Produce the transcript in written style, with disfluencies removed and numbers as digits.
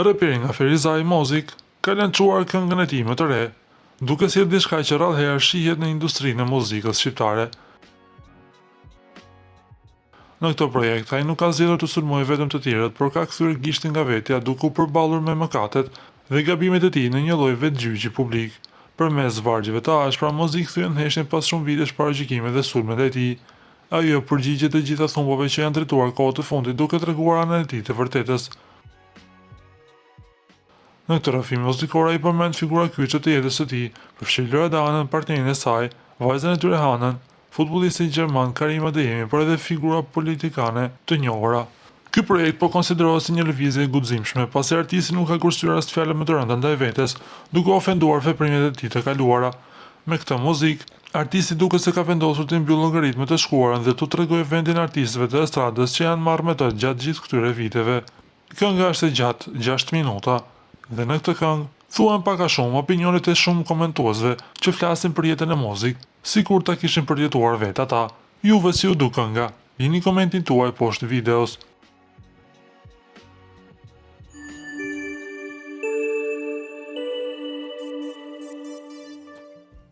Raperi nga Ferizaj Mozik ka lançuar këngën e tij më të re, duke sjellë diçka që rrallëherë shihet në industrinë e muzikës shqiptare. Në këtë projekt, ai nuk ka zgjedhur të sulmojë vetëm të tjerët, por ka kthyer gishtin nga vetja duke u përballur me mëkatet dhe gabimet e tij në një lloj vetgjyqi publik. Përmes vargjeve të ashpra, Mozik thyen heshtjen pas shumë vitesh paragjykime dhe sulmet e tij. Ajo përgjigjet të gjitha thumbave që janë drejtuar kohët të fundit duke treguar anën e tij të vërtetës. Në këtë rrëfim muzikor ai përmend figura kyçe të jetës së tij, përfshi Loredanën, partnerin e saj, vajzën e tyre Hanën, futbollistin gjerman Karim Adeyemi, por edhe figura politikane të njohura. Ky projekt po konsiderohet si një lëvizje e guximshme, pasi artisti nuk ka kursyer as fjalë më të rënda ndaj vetes, duke ofenduar veprimet e tij të kaluara. Me këtë muzik, artisti duket se ka vendosur të mbyllë llogaritmet e shkuarën dhe të tregojë vendin e artistëve të estradës që janë marrë me të gjatë gjithë këtyre viteve. Kënga është e gjatë, 6 minuta, dhe në këtë këngë thuhen pak a shumë opinionet e shumë komentuesve që flasin për jetën e Mozik, sikur ta kishin përjetuar vetë ata. Juve si u duk kënga? Lini komentin tuaj poshtë videos.